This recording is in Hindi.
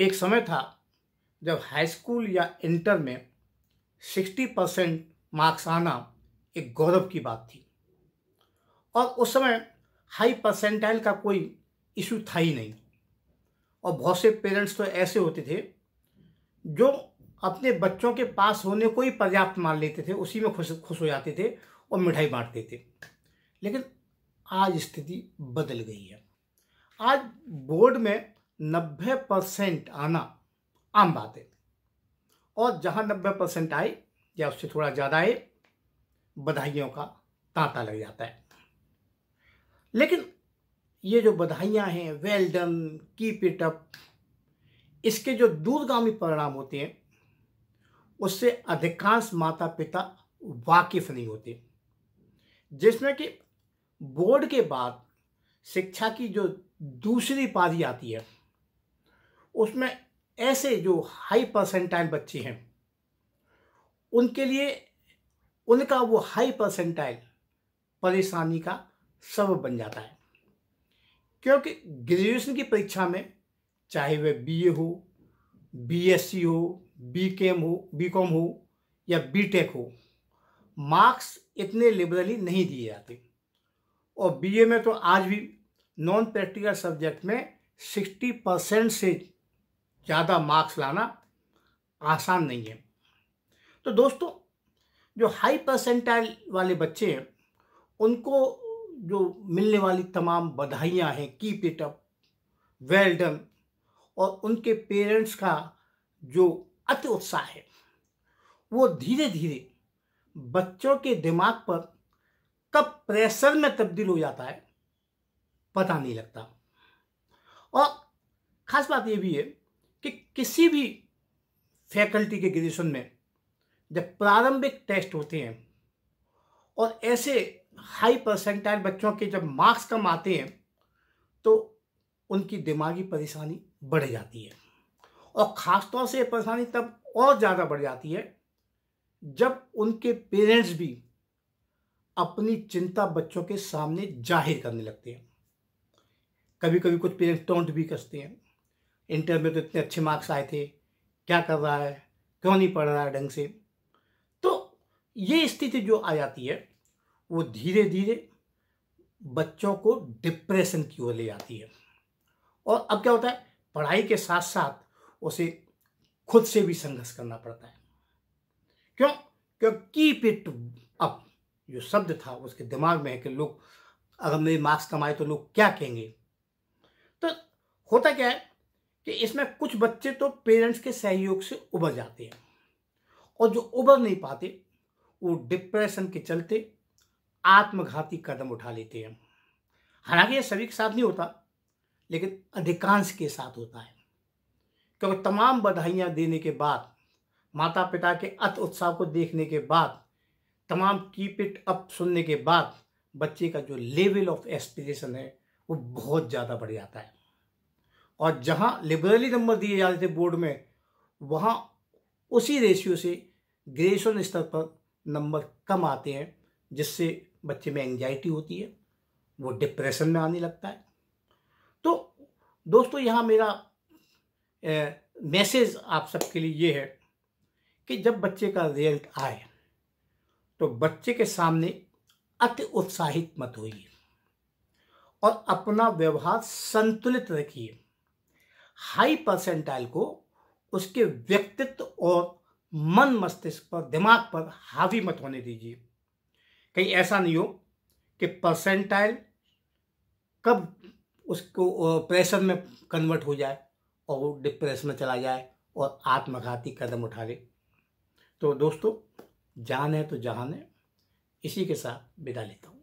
एक समय था जब हाई स्कूल या इंटर में 60% मार्क्स आना एक गौरव की बात थी और उस समय हाई परसेंटाइल का कोई इशू था ही नहीं। और बहुत से पेरेंट्स तो ऐसे होते थे जो अपने बच्चों के पास होने को ही पर्याप्त मान लेते थे, उसी में खुश खुश हो जाते थे और मिठाई बांटते थे। लेकिन आज स्थिति बदल गई है। आज बोर्ड में 90% आना आम बात है और जहां 90% आए या उससे थोड़ा ज़्यादा आए, बधाइयों का तांता लग जाता है। लेकिन ये जो बधाइयाँ हैं, well done, keep it up, इसके जो दूरगामी परिणाम होते हैं उससे अधिकांश माता पिता वाकिफ नहीं होते। जिसमें कि बोर्ड के बाद शिक्षा की जो दूसरी पारी आती है उसमें ऐसे जो हाई परसेंटाइल बच्चे हैं उनके लिए उनका वो हाई परसेंटाइल परेशानी का सबब बन जाता है। क्योंकि ग्रेजुएशन की परीक्षा में चाहे वह बीए हो, बीएससी हो, बीकॉम हो या बीटेक हो, मार्क्स इतने लिबरली नहीं दिए जाते। और बीए में तो आज भी नॉन प्रैक्टिकल सब्जेक्ट में 60% से ज़्यादा मार्क्स लाना आसान नहीं है। तो दोस्तों, जो हाई परसेंटाइल वाले बच्चे हैं उनको जो मिलने वाली तमाम बधाइयाँ हैं, keep it up, well done, और उनके पेरेंट्स का जो अति उत्साह है वो धीरे धीरे बच्चों के दिमाग पर कब प्रेशर में तब्दील हो जाता है पता नहीं लगता। और खास बात ये भी है कि किसी भी फैकल्टी के ग्रेजुएशन में जब प्रारंभिक टेस्ट होते हैं और ऐसे हाई परसेंटाइल बच्चों के जब मार्क्स कम आते हैं तो उनकी दिमागी परेशानी बढ़ जाती है। और ख़ासतौर से परेशानी तब और ज़्यादा बढ़ जाती है जब उनके पेरेंट्स भी अपनी चिंता बच्चों के सामने जाहिर करने लगते हैं। कभी कभी कुछ पेरेंट्स टोंट भी कसते हैं, इंटर में तो इतने अच्छे मार्क्स आए थे, क्या कर रहा है, क्यों नहीं पढ़ रहा है ढंग से। तो ये स्थिति जो आ जाती है वो धीरे धीरे बच्चों को डिप्रेशन की ओर ले जाती है। और अब क्या होता है, पढ़ाई के साथ साथ उसे खुद से भी संघर्ष करना पड़ता है। क्यों? कीप इट अप जो शब्द था उसके दिमाग में है कि लोग अगर मेरे मार्क्स कम आए तो लोग क्या कहेंगे। तो होता क्या है कि इसमें कुछ बच्चे तो पेरेंट्स के सहयोग से उबर जाते हैं और जो उबर नहीं पाते वो डिप्रेशन के चलते आत्मघाती कदम उठा लेते हैं। हालांकि ये सभी के साथ नहीं होता, लेकिन अधिकांश के साथ होता है। क्योंकि तमाम बधाइयाँ देने के बाद, माता पिता के अति उत्साह को देखने के बाद, तमाम कीप इट अप सुनने के बाद बच्चे का जो लेवल ऑफ एस्पिरेशन है वो बहुत ज़्यादा बढ़ जाता है। और जहाँ लिबरली नंबर दिए जाते थे बोर्ड में, वहाँ उसी रेशियो से ग्रेजुएशन स्तर पर नंबर कम आते हैं, जिससे बच्चे में एंग्जाइटी होती है, वो डिप्रेशन में आने लगता है। तो दोस्तों, यहाँ मेरा मैसेज आप सबके लिए ये है कि जब बच्चे का रिजल्ट आए तो बच्चे के सामने अति उत्साहित मत होइए और अपना व्यवहार संतुलित रखिए। हाई परसेंटाइल को उसके व्यक्तित्व और मन मस्तिष्क पर, दिमाग पर हावी मत होने दीजिए। कहीं ऐसा नहीं हो कि परसेंटाइल कब उसको प्रेशर में कन्वर्ट हो जाए और वो डिप्रेशन में चला जाए और आत्मघाती कदम उठा ले। तो दोस्तों, जान है तो जहान है, इसी के साथ विदा लेता हूँ।